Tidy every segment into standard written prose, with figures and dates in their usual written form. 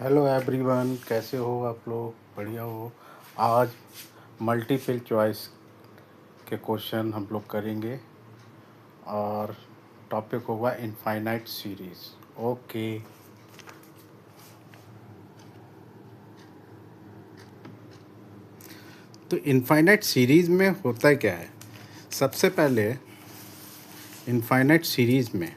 Hello everyone, कैसे हो आप लोग? बढ़िया हो? आज मल्टीपल चॉइस के क्वेश्चन हम लोग करेंगे और टॉपिक होगा इनफाइनाइट सीरीज। ओके, तो इनफाइनाइट सीरीज में होता क्या है? सबसे पहले इनफाइनाइट सीरीज में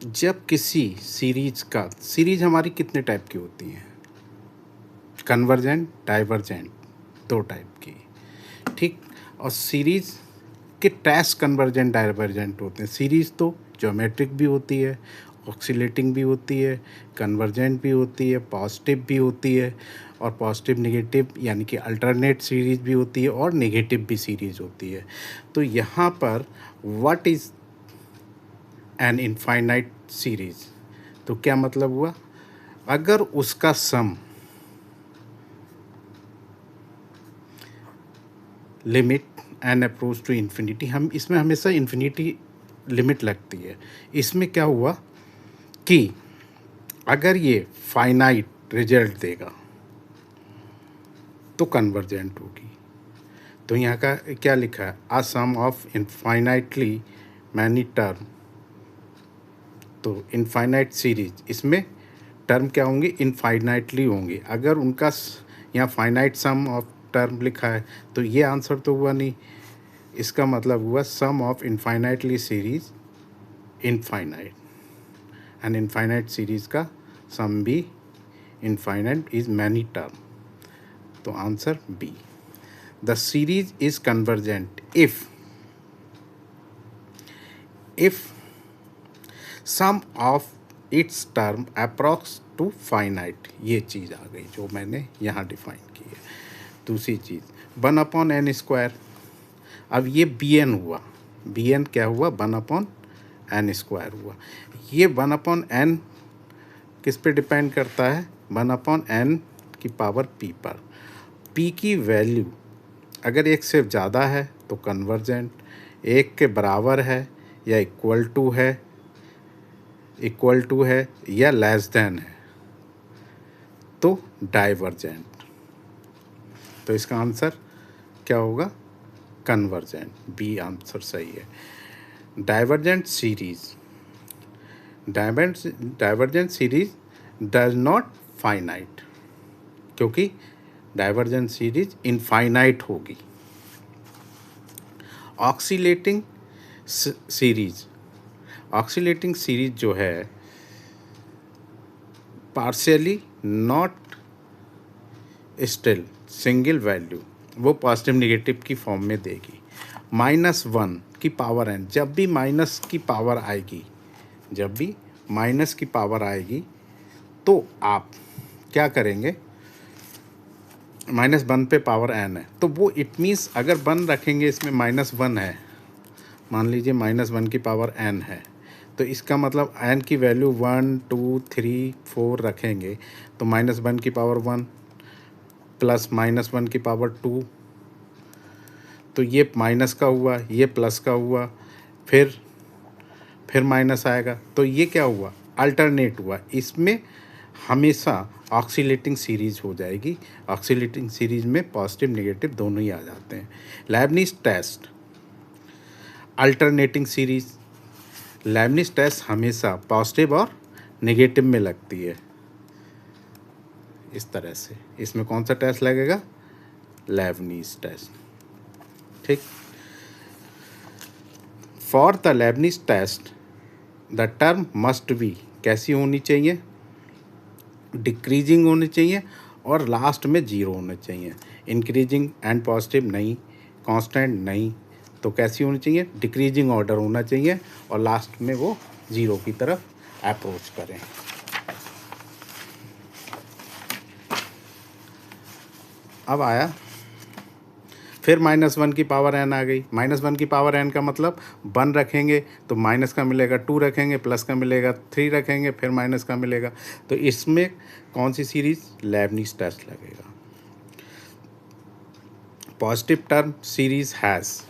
जब किसी सीरीज हमारी कितने टाइप की होती हैं? कन्वर्जेंट, डाइवर्जेंट, दो टाइप की, ठीक। और सीरीज के टेस्ट कन्वर्जेंट डाइवर्जेंट होते हैं। सीरीज तो ज्योमेट्रिक भी होती है, ऑक्सीलेटिंग भी होती है, कन्वर्जेंट भी होती है, पॉजिटिव भी होती है, और पॉजिटिव नेगेटिव यानी कि अल्टरनेट सीरीज भी होती है, और नेगेटिव भी सीरीज होती है। तो यहाँ पर what is an infinite series? तो क्या मतलब हुआ? अगर उसका sum limit n approach to infinity, हम इसमें हमेशा इन्फिनिटी लिमिट लगती है। इसमें क्या हुआ कि अगर ये फाइनाइट रिजल्ट देगा तो कन्वर्जेंट होगी। तो यहाँ का क्या लिखा है? अ सम ऑफ इनफाइनाइटली मैनी टर्म। तो इनफाइनाइट सीरीज, इसमें टर्म क्या होंगे? इनफाइनाइटली होंगे। अगर उनका यहाँ फाइनाइट सम ऑफ टर्म लिखा है तो ये आंसर तो हुआ नहीं। इसका मतलब हुआ sum of infinitely series infinite, and infinite series का सम भी इनफाइनाइट इज मैनी टर्म। तो answer B. The series is convergent if sum of its term approx to finite. ये चीज़ आ गई जो मैंने यहाँ डिफाइन की है। दूसरी चीज़ 1/n²। अब ये bn हुआ, bn क्या हुआ? 1/n² हुआ। ये 1/n किस पे डिपेंड करता है? 1/n की पावर p पर। p की वैल्यू अगर एक से ज़्यादा है तो कन्वर्जेंट, एक के बराबर है या इक्वल टू है या लेस देन है तो डाइवर्जेंट। तो इसका आंसर क्या होगा? कन्वर्जेंट। बी आंसर सही है। Divergent series does not finite, क्योंकि डाइवर्जेंट सीरीज इनफाइनाइट होगी। ऑक्सीलेटिंग सीरीज जो है partially not still single value, वो पॉजिटिव नेगेटिव की फॉर्म में देगी। -1 की पावर n, जब भी माइनस की पावर आएगी तो आप क्या करेंगे? -1 पे पावर n है तो वो इट मीन्स अगर 1 रखेंगे, इसमें -1 है, मान लीजिए -1 की पावर n है, तो इसका मतलब n की वैल्यू 1 2 3 4 रखेंगे तो -1 की पावर 1 प्लस -1 की पावर 2, तो ये माइनस का हुआ, ये प्लस का हुआ, फिर माइनस आएगा, तो ये क्या हुआ? अल्टरनेट हुआ। इसमें हमेशा ऑक्सीलेटिंग सीरीज हो जाएगी। ऑक्सीलेटिंग सीरीज में पॉजिटिव नेगेटिव दोनों ही आ जाते हैं। Leibniz test alternating series, Leibniz test हमेशा पॉजिटिव और नेगेटिव में लगती है। इस तरह से इसमें कौन सा टेस्ट लगेगा? लेबनिज टेस्ट, ठीक। For the Leibniz test the term must be, कैसी होनी चाहिए? डिक्रीजिंग होनी चाहिए और लास्ट में 0 होना चाहिए। इंक्रीजिंग एंड पॉजिटिव नहीं, कांस्टेंट नहीं, तो कैसी होनी चाहिए? डिक्रीजिंग ऑर्डर होना चाहिए और लास्ट में वो 0 की तरफ अप्रोच करें। अब आया फिर -1 की पावर n आ गई। -1 की पावर n का मतलब 1 रखेंगे तो माइनस का मिलेगा, 2 रखेंगे प्लस का मिलेगा, 3 रखेंगे फिर माइनस का मिलेगा। तो इसमें कौन सी सीरीज? लेबनिज टेस्ट लगेगा। Positive term series has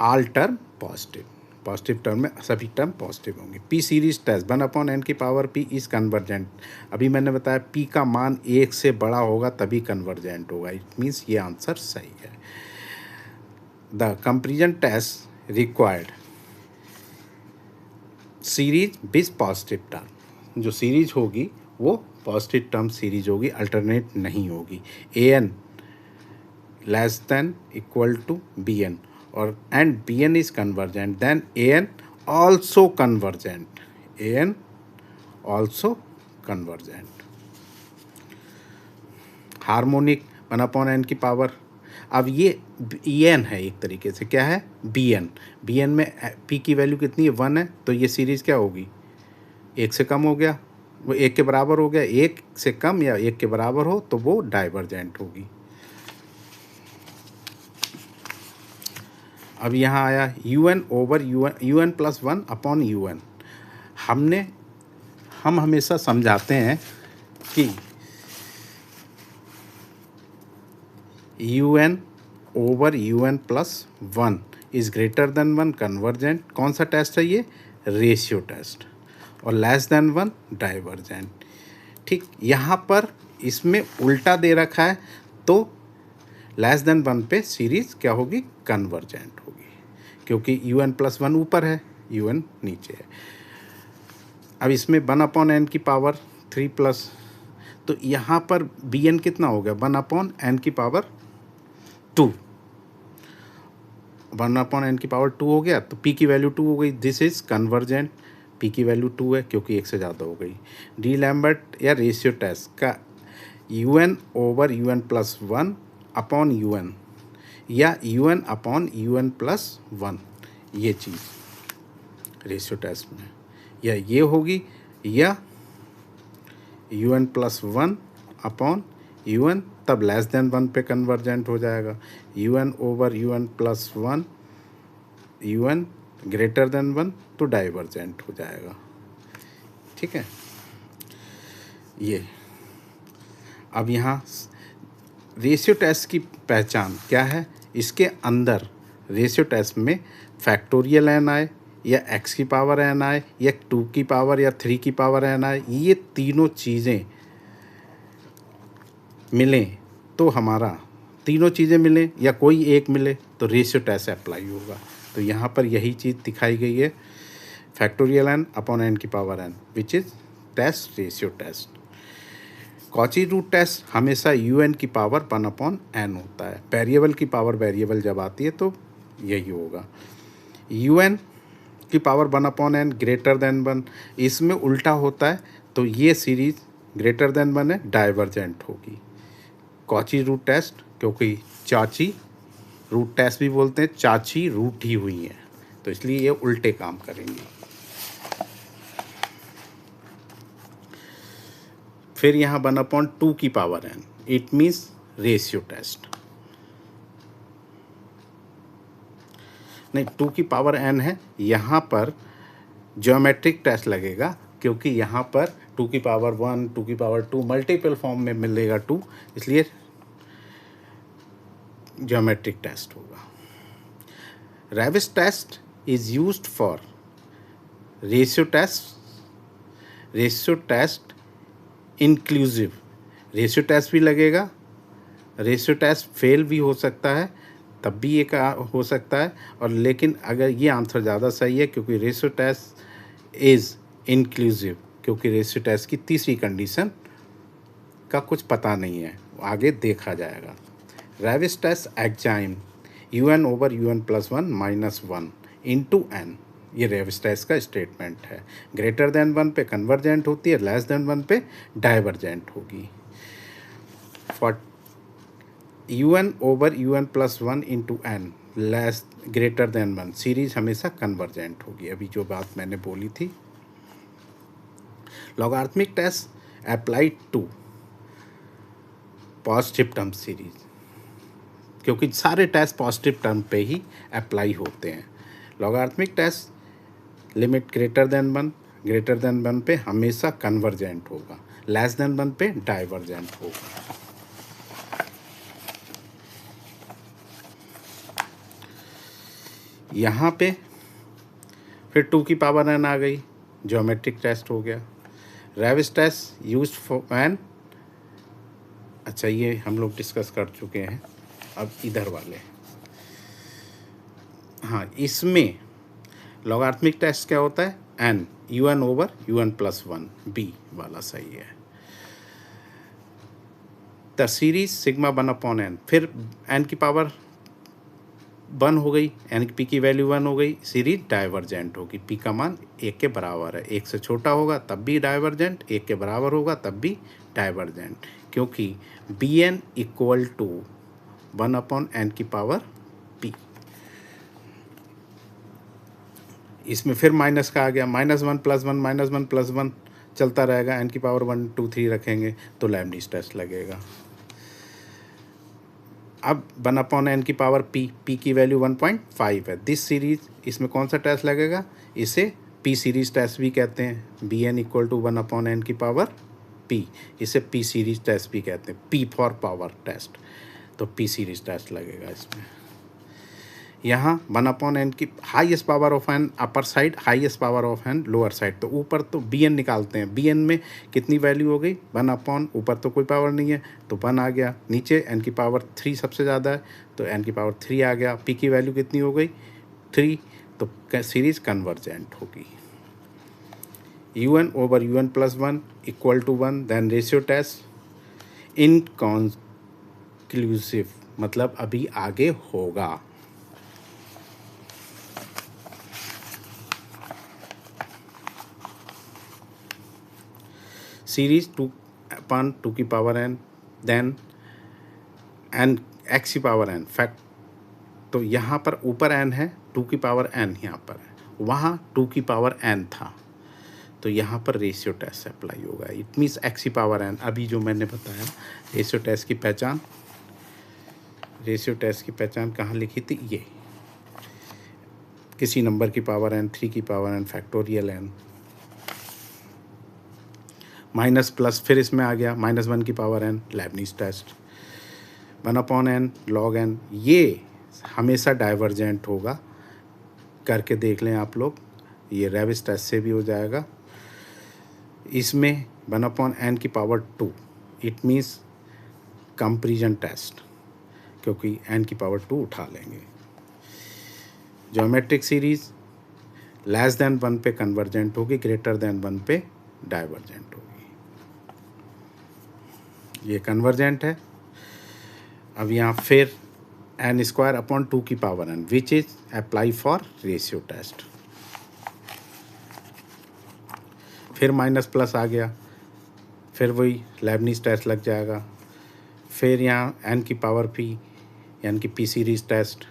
all term positive, positive term में सभी टर्म पॉजिटिव होंगे। पी सीरीज टेस्ट 1/n की पावर p इज कन्वर्जेंट। अभी मैंने बताया p का मान 1 से बड़ा होगा तभी कन्वर्जेंट होगा। इट मीन्स ये आंसर सही है। The comparison test required series with positive term. जो सीरीज होगी वो पॉजिटिव टर्म सीरीज होगी, अल्टरनेट नहीं होगी। an less than equal to bn और and bn is convergent, then an also convergent, an also convergent. Harmonic 1/n की power, अब ये en है एक तरीके से, क्या है bn में p की वैल्यू कितनी है 1 है, तो ये सीरीज क्या होगी 1 से कम हो गया, वो 1 के बराबर हो गया, 1 से कम या 1 के बराबर हो तो वो डाइवर्जेंट होगी। अब यहाँ आया un over un plus 1/un। हम हमेशा समझाते हैं कि un over un plus 1 is greater than 1 convergent. कौन सा टेस्ट है ये, रेशियो टेस्ट, और लेस देन 1 डाइवर्जेंट। ठीक, यहाँ पर इसमें उल्टा दे रखा है तो लेस देन 1 पे सीरीज क्या होगी, कन्वर्जेंट होगी, क्योंकि un प्लस 1 ऊपर है, un नीचे है। अब इसमें 1/n की पावर 3 प्लस, तो यहाँ पर bn कितना हो गया 1/n की पावर 2, 1/n की पावर 2 हो गया, तो p की वैल्यू 2 हो गई। दिस इज कन्वर्जेंट, p की वैल्यू 2 है क्योंकि 1 से ज़्यादा हो गई। डी लैम्बर्ट या रेशियो टेस्ट का un over un plus 1/un या un/un प्लस 1, ये चीज़ रेशियो टेस्ट में या ये होगी, या un प्लस 1/un, तब लेस देन 1 पे कन्वर्जेंट हो जाएगा। un over un plus 1, un greater than 1 तो डाइवर्जेंट हो जाएगा। ठीक है, ये अब यहाँ रेशियो टेस्ट की पहचान क्या है, इसके अंदर रेशियो टेस्ट में फैक्टोरियल n आए या x की पावर n आए या 2 की पावर या 3 की पावर n आए, ये तीनों चीज़ें मिलें तो हमारा, तीनों चीज़ें मिलें या कोई एक मिले तो रेशियो टेस्ट अप्लाई होगा। तो यहाँ पर यही चीज़ दिखाई गई है, फैक्टोरियल n/n की power n which is test ratio test. Cauchy root test हमेशा un की पावर 1/n होता है। वेरिएबल की पावर वेरिएबल जब आती है तो यही होगा। un की पावर 1/n ग्रेटर देन 1, इसमें उल्टा होता है तो ये सीरीज ग्रेटर देन 1 है, डाइवर्जेंट होगी। कॉची रूट टेस्ट, क्योंकि चाची रूट टेस्ट भी बोलते हैं, चाची रूठी हुई है, तो इसलिए ये उल्टे काम करेंगे। फिर यहाँ 1/2 की power n, it means ratio test, नहीं 2 की पावर n है, यहाँ पर ज्योमेट्रिक टेस्ट लगेगा, क्योंकि यहाँ पर 2 की पावर 1, 2 की पावर 2 मल्टीपल फॉर्म में मिलेगा 2, इसलिए ज्योमेट्रिक टेस्ट होगा। Raabe's test is used for ratio test inclusive. Ratio test भी लगेगा, रेशियो टेस्ट फेल भी हो सकता है, तब भी ये हो सकता है, और लेकिन अगर ये आंसर ज़्यादा सही है क्योंकि रेशियो टेस्ट इज़ इंक्लूसिव, क्योंकि रेशियो टेस्ट की तीसरी कंडीशन का कुछ पता नहीं है, आगे देखा जाएगा। Raabe's test exam un over un plus 1 minus 1 into n, ये रेविस टेस्ट का स्टेटमेंट है। ग्रेटर देन 1 पे कन्वर्जेंट होती है, लेस देन 1 पे डाइवर्जेंट होगी। For un over un plus 1 into n less greater than 1, series हमेशा कन्वर्जेंट होगी, अभी जो बात मैंने बोली थी। Logarithmic test applied to positive term series, क्योंकि सारे टेस्ट पॉजिटिव टर्म पे ही अप्लाई होते हैं। Logarithmic test limit greater than 1 पे हमेशा कन्वर्जेंट होगा, लेस देन 1 पे डाइवर्जेंट होगा। यहाँ पे फिर 2 की पावर n आ गई, ज्योमेट्रिक टेस्ट हो गया। रेविस टेस्ट यूज्ड फॉर एन, अच्छा ये हम लोग डिस्कस कर चुके हैं। अब इधर वाले, हाँ, इसमें लॉगरिथमिक टेस्ट क्या होता है, n u n over you n plus one, b वाला सही है। The series sigma one upon n, फिर एन की पावर वन हो गई, एन की पी की वैल्यू वन हो गई, सीरीज डाइवर्जेंट होगी। पी का मान एक के बराबर है, एक से छोटा होगा तब भी डाइवर्जेंट, एक के बराबर होगा तब भी डाइवर्जेंट, क्योंकि b n equal to one upon n की पावर पी। इसमें फिर माइनस का आ गया, minus one plus one, minus one plus one चलता रहेगा, एन की पावर 1 2 3 रखेंगे तो लेबनिज़ टेस्ट लगेगा। अब 1 अपॉन एन की पावर पी, पी की वैल्यू 1.5 है। दिस सीरीज, इसमें कौन सा टेस्ट लगेगा, इसे पी सीरीज टेस्ट भी कहते हैं। B n equal to 1 upon n की पावर पी, इसे पी सीरीज टेस्ट भी कहते हैं, पी फॉर पावर टेस्ट, तो पी सीरीज टेस्ट लगेगा इसमें। यहाँ 1 अपॉन एन की highest power of n upper side, highest power of n lower side, तो ऊपर तो बी एन निकालते हैं। बी एन में कितनी वैल्यू हो गई, 1 अपॉन, ऊपर तो कोई पावर नहीं है तो 1 आ गया, नीचे एन की पावर 3 सबसे ज़्यादा है तो एन की पावर 3 आ गया, पी की वैल्यू कितनी हो गई 3, तो सीरीज कन्वर्जेंट होगी। U n over you n plus one equal to 1, then ratio test inconclusive, मतलब अभी आगे होगा। सीरीज 2 अपॉन 2 की power n, then n x की पावर एन फैक्ट, तो यहाँ पर ऊपर एन है, 2 की पावर एन यहाँ पर है, वहाँ 2 की पावर एन था, तो यहाँ पर रेशियो टेस्ट अप्लाई होगा। इट मीन्स एक्स की पावर एन, अभी जो मैंने बताया रेशियो टेस्ट की पहचान, रेशियो टेस्ट की पहचान कहाँ लिखी थी, ये किसी नंबर की पावर एन, 3 की power n, factorial n, minus plus, फिर इसमें आ गया -1 की power n, Leibniz test, 1 upon n log n, ये हमेशा डाइवर्जेंट होगा, करके देख लें आप लोग, ये रेविस टेस्ट से भी हो जाएगा। इसमें 1 अपॉन एन की power 2, it means comparison test, क्योंकि एन की पावर 2 उठा लेंगे। ज्योमेट्रिक सीरीज लेस देन 1 पे कन्वर्जेंट होगी, ग्रेटर देन 1 पे डाइवर्जेंट होगी। ये कन्वर्जेंट है। अब यहाँ फिर एन स्क्वायर अपॉन 2 की power n, which is apply for ratio test, फिर माइनस प्लस आ गया, फिर वही लेबनिज़ टेस्ट लग जाएगा। फिर यहाँ एन की पावर पी, यानी कि p series test.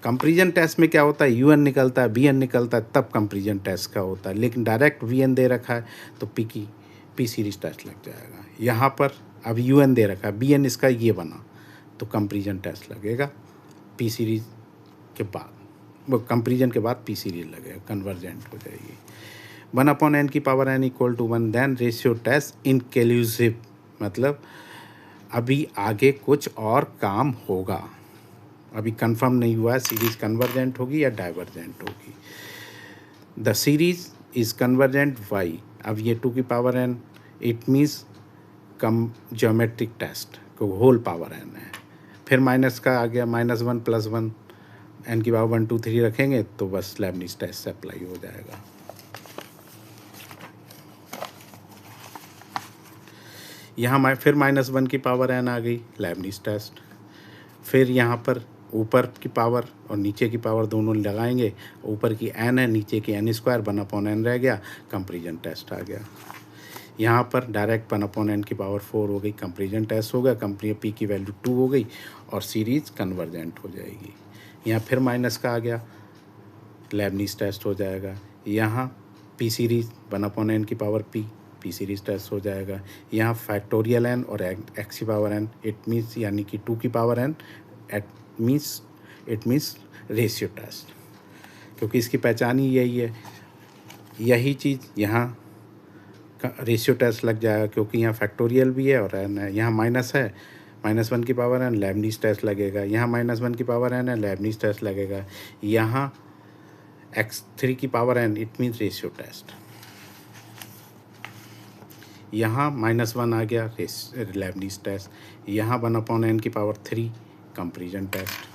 Comparison test में क्या होता है, यू एन निकलता है, बी एन निकलता है, तब कंपैरिजन टेस्ट का होता है, लेकिन डायरेक्ट वी एन दे रखा है तो पी की पी सीरीज टेस्ट लग जाएगा। यहाँ पर अब यू एन दे रखा है, बी एन इसका ये बना, तो कंपैरिजन टेस्ट लगेगा पी सीरीज के बाद, वो कंपैरिजन के बाद पी सीरीज लगेगा, कन्वर्जेंट हो जाएगी। 1 अपॉन एन की power n equal to 1, then ratio test inclusive, मतलब अभी आगे कुछ और काम होगा, अभी कंफर्म नहीं हुआ है सीरीज कन्वर्जेंट होगी या डाइवर्जेंट होगी। The series is convergent why, अब ये 2 की power n, it means come geometric test को होल पावर एन है। फिर माइनस का आ गया, -1 प्लस 1, एन की पावर 1 2 3 रखेंगे तो बस लेबनिज़ टेस्ट से अप्लाई हो जाएगा। यहाँ फिर -1 की पावर एन आ गई, लेबनिज़ टेस्ट। फिर यहाँ पर ऊपर की पावर और नीचे की पावर दोनों लगाएंगे, ऊपर की एन है, नीचे की एन स्क्वायर, 1 अपॉन एन रह गया, कंपैरिजन टेस्ट आ गया। यहाँ पर डायरेक्ट 1 अपॉन एन की पावर 4 हो गई, कंपैरिजन टेस्ट हो गया, कंपनी पी की वैल्यू 2 हो गई और सीरीज कन्वर्जेंट हो जाएगी। यहाँ फिर माइनस का आ गया, लेबनिज़ टेस्ट हो जाएगा। यहाँ पी सीरीज 1 अपॉन एन की पावर पी सीरीज टेस्ट हो जाएगा। यहाँ फैक्टोरियल एन और एक्स की पावर एन, इट मीन्स यानी कि 2 की power n, it means ratio test, क्योंकि इसकी पहचान ही यही है। यही चीज़ यहाँ रेशियो टेस्ट लग जाएगा, क्योंकि यहाँ फैक्टोरियल भी है और एन है, यहाँ माइनस है, -1 की पावर एन, लेबनिज़ टेस्ट लगेगा। यहाँ -1 की पावर एन है, लेबनिज़ टेस्ट लगेगा। यहाँ x3 की power n, it means ratio test. यहाँ -1 आ गया लेबनीज टेस्ट, यहाँ 1/n की पावर 3 कंपैरिजन टेस्ट।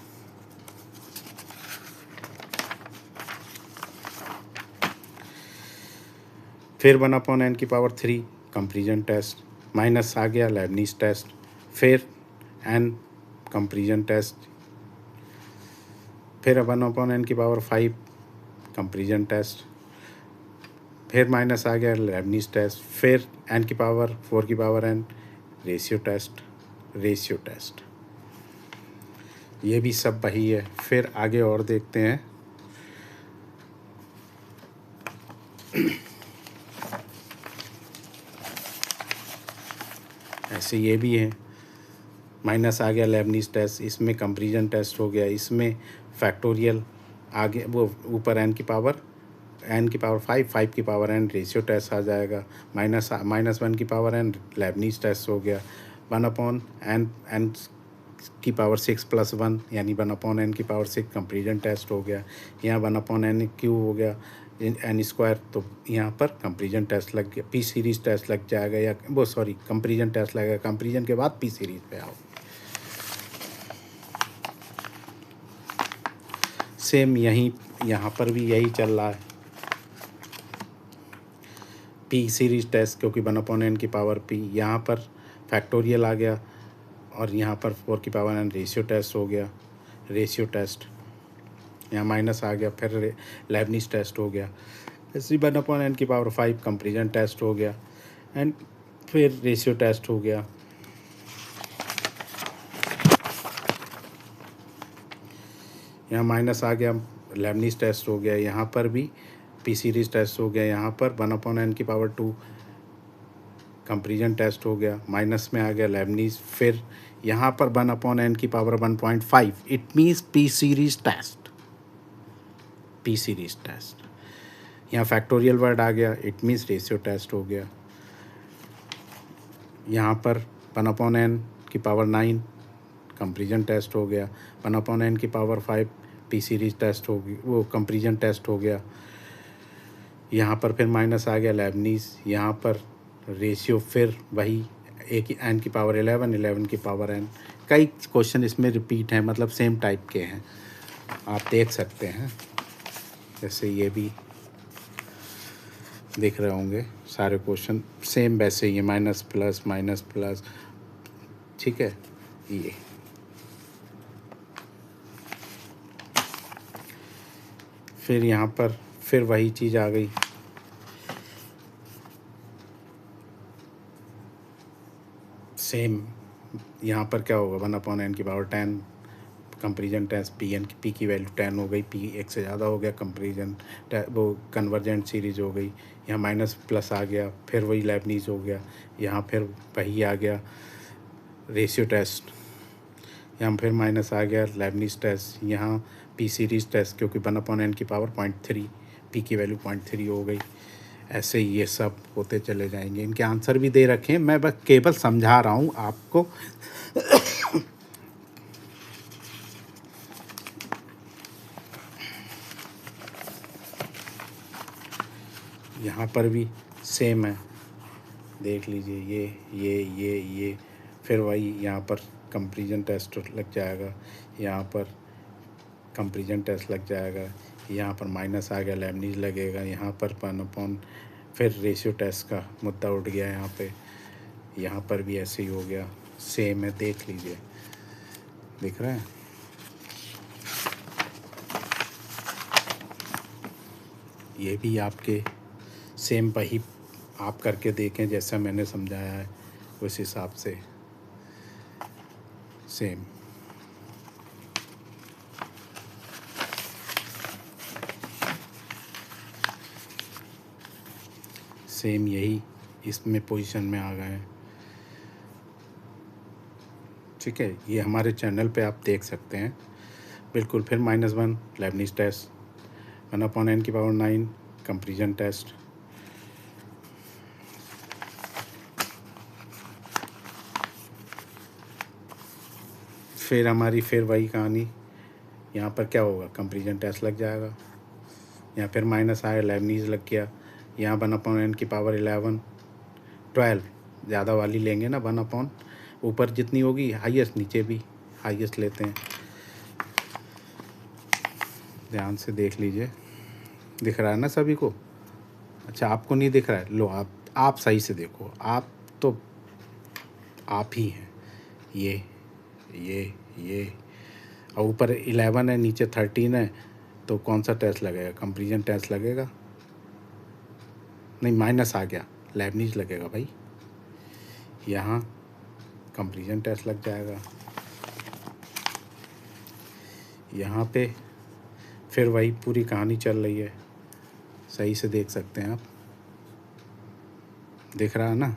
फिर 1/n की पावर 3 कंपैरिजन टेस्ट, माइनस आ गया लेबनीज टेस्ट, फिर n कंपैरिजन टेस्ट, फिर 1/n की पावर 5 कंपैरिजन टेस्ट, फिर माइनस आ गया लेबनीज टेस्ट, फिर n की पावर 4 की पावर n रेशियो टेस्ट। ये भी सब वही है। फिर आगे और देखते हैं। ऐसे ये भी है, माइनस आ गया लेबनीज टेस्ट, इसमें कंपैरिजन टेस्ट हो गया, इसमें फैक्टोरियल आगे वो ऊपर n की पावर 5, 5 की पावर n रेशियो टेस्ट आ जाएगा, -1 की पावर n लेबनीज टेस्ट हो गया, 1/n की पावर 6 + 1 यानी 1/n की पावर 6 कंपैरिजन टेस्ट हो गया, यहाँ 1/n³ हो गया n², तो यहाँ पर कंपैरिजन टेस्ट लग गया, पी सीरीज टेस्ट लग जाएगा, या वो सॉरी कंपैरिजन टेस्ट लगेगा, कंपैरिजन के बाद पी सीरीज पे आओ। सेम यहाँ पर भी यही चल रहा है, पी सीरीज टेस्ट, क्योंकि 1/n की पावर p, यहाँ पर फैक्टोरियल आ गया, और यहाँ पर 4 की पावर n रेशियो टेस्ट हो गया, रेशियो टेस्ट, यहाँ माइनस आ गया, फिर लेबनीज टेस्ट हो गया, ऐसे 1/n की पावर 5 कंपैरिजन टेस्ट हो गया, एंड फिर रेशियो टेस्ट हो गया। यहाँ माइनस आ गया, लेबनीज टेस्ट हो गया, यहाँ पर भी पी सीरीज टेस्ट हो गया, यहाँ पर 1/n की पावर 2 कंपैरिजन टेस्ट हो गया, माइनस में आ गया लेबनीज, फिर यहाँ पर 1/n की power 1.5, it means p series test. यहाँ फैक्टोरियल वर्ड आ गया, इट मीन्स रेशियो टेस्ट हो गया। यहाँ पर 1/n की पावर 9 कंपैरिजन टेस्ट हो गया, 1/n की पावर 5 पी सीरीज टेस्ट होगी, वो कंपैरिजन टेस्ट हो गया। यहाँ पर फिर माइनस आ गया लेबनीज, यहाँ पर रेशियो, फिर वही n की पावर 11 की पावर n। कई क्वेश्चन इसमें रिपीट हैं, मतलब सेम टाइप के हैं, आप देख सकते हैं। जैसे ये भी देख रहे होंगे, सारे क्वेश्चन सेम वैसे ही है, माइनस प्लस, ठीक है। ये फिर यहाँ पर फिर वही चीज़ आ गई, सेम। यहाँ पर क्या होगा, 1/n की पावर 10 कंपैरिजन टेस्ट, पी की वैल्यू 10 हो गई, पी 1 से ज़्यादा हो गया, कंपैरिजन वो कन्वर्जेंट सीरीज हो गई। यहाँ माइनस प्लस आ गया, फिर वही लेबनीज हो गया, यहाँ फिर वही आ गया रेशियो टेस्ट, यहाँ फिर माइनस आ गया लेबनीज टेस्ट, यहाँ पी सीरीज टेस्ट, क्योंकि 1/n की पावर 0.3, पी की वैल्यू 0.3 हो गई। ऐसे ही ये सब होते चले जाएंगे। इनके आंसर भी दे रखे हैं, मैं बस केवल समझा रहा हूँ आपको। यहाँ पर भी सेम है, देख लीजिए, ये फिर वही यहाँ पर कंपैरिजन टेस्ट लग जाएगा, यहाँ पर कंपैरिजन टेस्ट लग जाएगा, यहाँ पर माइनस आ गया लेबनीज लगेगा, यहाँ पर 1/, फिर रेशियो टेस्ट का मुद्दा उठ गया यहाँ पे, यहाँ पर भी ऐसे ही हो गया, सेम है, देख लीजिए, दिख रहा है। ये भी आपके सेम वही आप करके देखें, जैसा मैंने समझाया है उस हिसाब से सेम। सेम यही इसमें पोजीशन में आ गए हैं, ठीक है। ये हमारे चैनल पे आप देख सकते हैं बिल्कुल। फिर -1 लेबनीज टेस्ट, 1/n की पावर 9 कंपैरिजन टेस्ट, फिर हमारी फिर वही कहानी, यहाँ पर क्या होगा, कंपैरिजन टेस्ट लग जाएगा, यहाँ फिर माइनस आया, लेबनीज लग गया। यहाँ 1/n की पावर 11 12 ज़्यादा वाली लेंगे ना, 1 ऊपर जितनी होगी हाईएस्ट, नीचे भी हाईएस्ट लेते हैं। ध्यान से देख लीजिए, दिख रहा है ना सभी को? अच्छा, आपको नहीं दिख रहा है? लो आप सही से देखो, आप तो आप ही हैं। ये और ऊपर 11 है, नीचे 13 है, तो कौन सा टेस्ट लगेगा? कंपैरिजन टेस्ट लगेगा? नहीं, माइनस आ गया, लेबनीज लगेगा भाई। यहाँ कंपैरिजन टेस्ट लग जाएगा। यहाँ पे फिर वही पूरी कहानी चल रही है, सही से देख सकते हैं आप, दिख रहा है ना?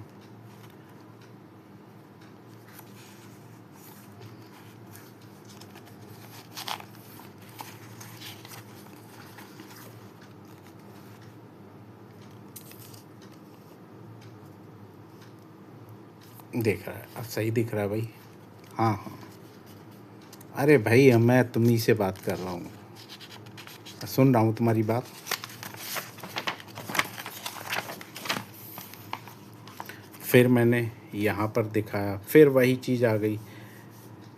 देख रहा है, अब सही दिख रहा है भाई? हाँ, अरे भाई मैं तुम्ही से बात कर रहा हूँ, सुन रहा हूँ तुम्हारी बात। फिर मैंने यहाँ पर दिखाया, फिर वही चीज़ आ गई।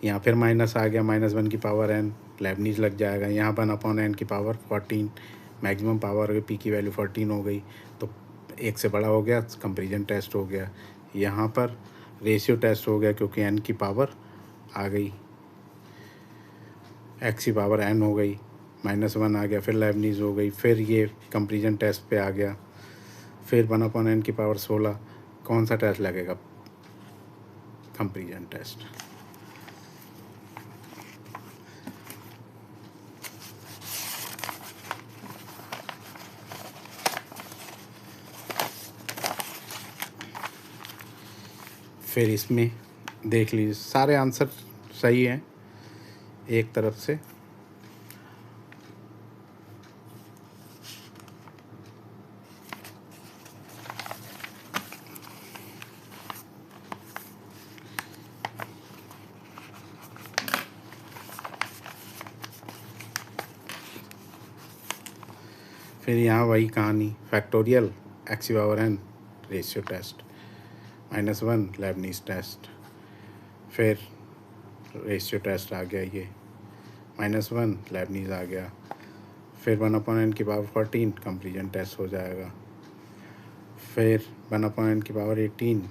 यहाँ फिर माइनस आ गया, -1 की पावर n, लेबनीज लग जाएगा। यहाँ 1/n की पावर 14, मैक्सिमम पावर हो गई, पी की वैल्यू 14 हो गई, तो 1 से बड़ा हो गया, कंपैरिजन टेस्ट हो गया। यहाँ पर रेशियो टेस्ट हो गया, क्योंकि n की पावर आ गई, x की पावर n हो गई, -1 आ गया, फिर लेबनीज हो गई, फिर ये कंपैरिजन टेस्ट पे आ गया। फिर 1/n की पावर 16, कौन सा टेस्ट लगेगा? Comparison test. फिर इसमें देख लीजिए, सारे आंसर सही हैं एक तरफ से। फिर यहाँ वही कहानी, फैक्टोरियल, x की power n, ratio test, -1 Leibniz test, फिर रेशियो टेस्ट आ गया, ये -1 लेबनीज आ गया, फिर 1/n की पावर 14 कंपैरिजन टेस्ट हो जाएगा, फिर 1/n की पावर 18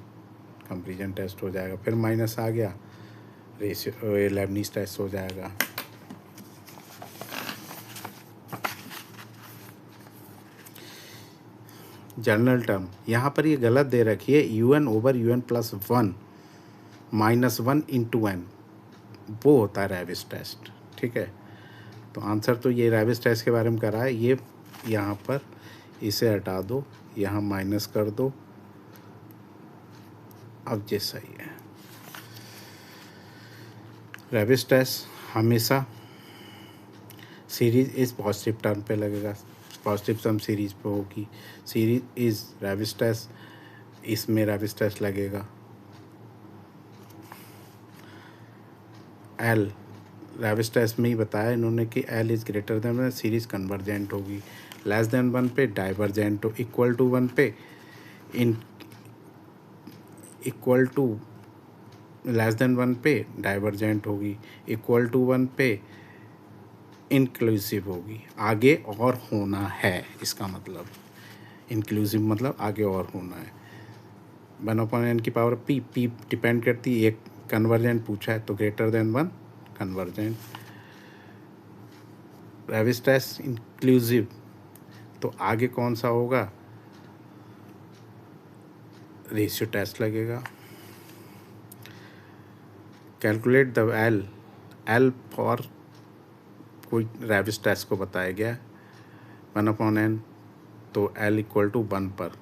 कंपैरिजन टेस्ट हो जाएगा, फिर माइनस आ गया, रेशियो लेबनीज टेस्ट हो जाएगा। जनरल टर्म यहाँ पर ये गलत दे रखी है, UN/UN+1 -1 × n, वो होता है रेविस टेस्ट, ठीक है? तो आंसर तो ये रेविस टेस्ट के बारे में करा है। ये यहाँ पर इसे हटा दो, यहाँ माइनस कर दो, अब ये सही है। रेविस टेस्ट हमेशा सीरीज इज पॉजिटिव टर्म पे लगेगा, पॉजिटिव टर्म सीरीज पे होगी। सीरीज इज रेविस टेस्ट, इसमें रेविस टेस्ट लगेगा। एल रेविस टेस्ट में ही बताया इन्होंने कि L is greater than, series convergent होगी। लेस देन 1 पे डाइवर्जेंट हो, इक्वल टू 1 पे इन, इक्वल टू लेस देन 1 पे डाइवर्जेंट होगी, इक्वल टू 1 पे इंक्लूसिव होगी। आगे और होना है, इसका मतलब इंक्लूसिव मतलब आगे और होना है। 1/n की पावर p डिपेंड करती है, एक कन्वर्जेंट पूछा है तो greater than 1 convergent. Raabe's test inclusive, तो आगे कौन सा होगा? रेशियो टेस्ट लगेगा। कैलकुलेट द एल फॉर कोई रेविस टेस्ट को बताया गया 1/n, तो L = 1 पर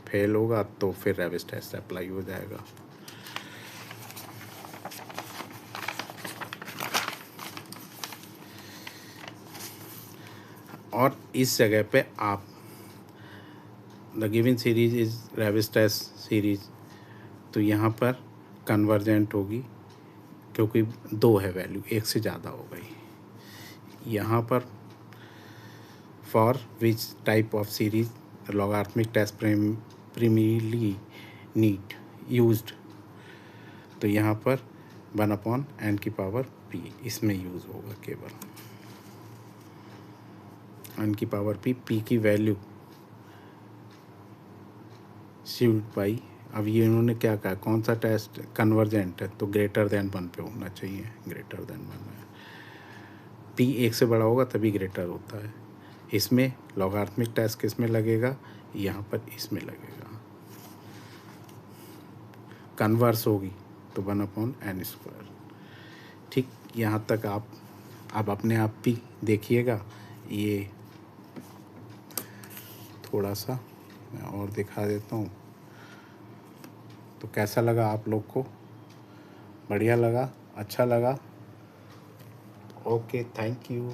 फेल होगा तो फिर रेविस टेस्ट अप्लाई हो जाएगा। और इस जगह पे आप the given series is Raabe's test series, तो यहाँ पर कन्वर्जेंट होगी क्योंकि 2 है वैल्यू, 1 से ज़्यादा हो गई। यहाँ पर for which type of series logarithmic test primarily need used, तो यहाँ पर 1/n⁻p इसमें यूज़ होगा केवल। n⁻p की वैल्यू शिफ्ट बाई, अब ये इन्होंने क्या कहा, कौन सा टेस्ट कन्वर्जेंट है, तो ग्रेटर देन 1 पे होना चाहिए, ग्रेटर देन 1 है। p 1 से बड़ा होगा तभी ग्रेटर होता है। इसमें लॉगरिथमिक टेस्ट किस में लगेगा, यहाँ पर इसमें लगेगा। कन्वर्स होगी तो 1/n²। ठीक, यहाँ तक आप अब अपने आप भी देखिएगा। ये थोड़ा सा मैं और दिखा देता हूँ, तो कैसा लगा आप लोग को? बढ़िया लगा, अच्छा लगा? Okay, thank you.